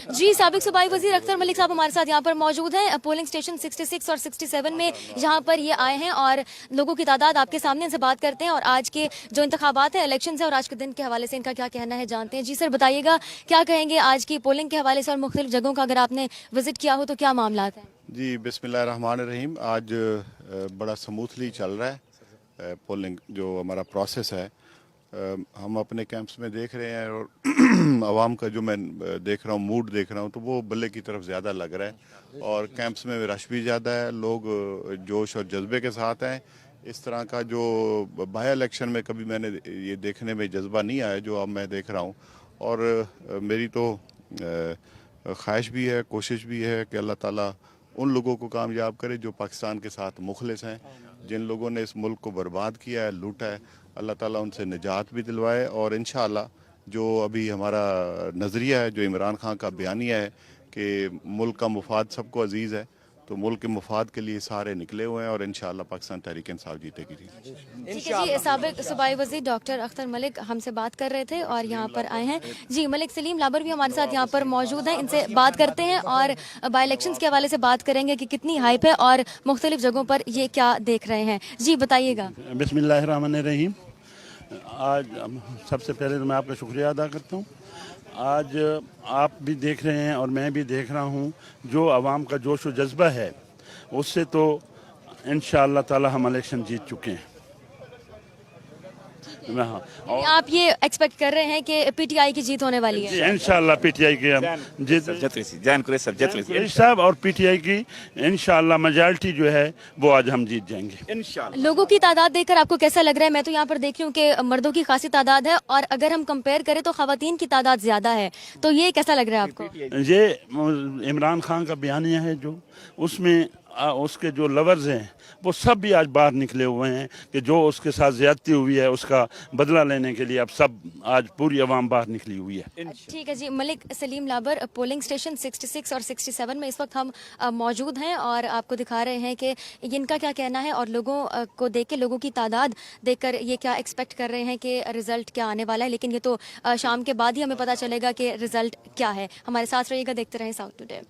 जी, साबिक सूबाई वज़ीर अख्तर मलिक साहब हमारे साथ यहाँ पर मौजूद हैं। पोलिंग स्टेशन 66 और 67 में यहाँ पर ये आए हैं और लोगों की तादाद आपके सामने, इनसे बात करते हैं और आज के जो इंतखाबात है, इलेक्शन है और आज के दिन के हवाले से इनका क्या कहना है जानते हैं। जी सर, बताइएगा क्या कहेंगे आज की पोलिंग के हवाले से और मुख्तलिफ जगहों का अगर आपने विजिट किया हो तो क्या मामला है? जी, बिस्मिल्लाहिर्रहमानिर्रहीम। आज बड़ा स्मूथली चल रहा है पोलिंग जो हमारा प्रोसेस है। हम अपने कैंप्स में देख रहे हैं और आवाम का जो मैं देख रहा हूँ, मूड देख रहा हूँ, तो वो बल्ले की तरफ ज़्यादा लग रहा है और कैंप्स में रश भी ज़्यादा है। लोग जोश और जज्बे के साथ हैं। इस तरह का जो बाई इलेक्शन में कभी मैंने ये देखने में जज्बा नहीं आया जो अब मैं देख रहा हूँ। और मेरी तो ख्वाहिश भी है, कोशिश भी है कि अल्लाह ताला उन लोगों को कामयाब करे जो पाकिस्तान के साथ मुखलिस हैं, जिन लोगों ने इस मुल्क को बर्बाद किया है, लूटा है। अल्लाह ताला उनसे निजात भी दिलवाए और इंशाअल्लाह जो अभी हमारा नज़रिया है, जो इमरान खान का बयानिया है कि मुल्क का मुफाद सबको अजीज़ है, तो मुल्क के मुफाद के लिए सारे निकले हुए हैं और इंशाअल्लाह पाकिस्तान तहरीक इंसाफ जीतेगी। ठीक है जी, साबिक सूबाई वज़ीर डॉक्टर अख्तर मलिक हमसे बात कर रहे थे और यहाँ पर आए हैं। जी, मलिक सलीम लाबर भी हमारे साथ यहाँ पर मौजूद हैं, इनसे बात करते हैं और बाई इलेक्शंस के हवाले से बात करेंगे कि कितनी हाइप है और मुख्तलिफ जगहों पर ये क्या देख रहे हैं। जी बताइएगा। बिस्मिल्लाहिर्रहमानिर्रहीम। आज सबसे पहले तो मैं आपका शुक्रिया अदा करता हूँ। आज आप भी देख रहे हैं और मैं भी देख रहा हूँ जो आवाम का जोश व जज्बा है, उससे तो इंशाअल्लाह ताला हम इलेक्शन जीत चुके हैं। हाँ, और आप ये एक्सपेक्ट कर रहे हैं कि पीटीआई की जीत होने वाली है? इंशाअल्लाह पीटीआई की जीत साहब और पीटीआई की इंशाअल्लाह मेजॉरिटी जो है वो आज हम जीत जाएंगे इंशाअल्लाह। लोगों की तादाद देखकर आपको कैसा लग रहा है? मैं तो यहाँ पर देख रही हूँ कि मर्दों की खासी तादाद है और अगर हम कंपेयर करें तो खवातीन की तादाद ज्यादा है, तो ये कैसा लग रहा है आपको? ये इमरान खान का बयानिया है जो उसमें उसके जो लवर्स हैं वो सब भी आज बाहर निकले हुए हैं कि जो उसके साथ ज्यादती हुई है उसका बदला लेने के लिए अब सब आज पूरी आवाम बाहर निकली हुई है। ठीक है जी, मलिक सलीम लाबर पोलिंग स्टेशन 66 और 67 में इस वक्त हम मौजूद हैं और आपको दिखा रहे हैं कि इनका क्या कहना है और लोगों को देख के, लोगों की तादाद देखकर ये क्या एक्सपेक्ट कर रहे हैं कि रिजल्ट क्या आने वाला है। लेकिन ये तो शाम के बाद ही हमें पता चलेगा कि रिजल्ट क्या है। हमारे साथ रहिएगा, देखते रहें साउथ टुडे।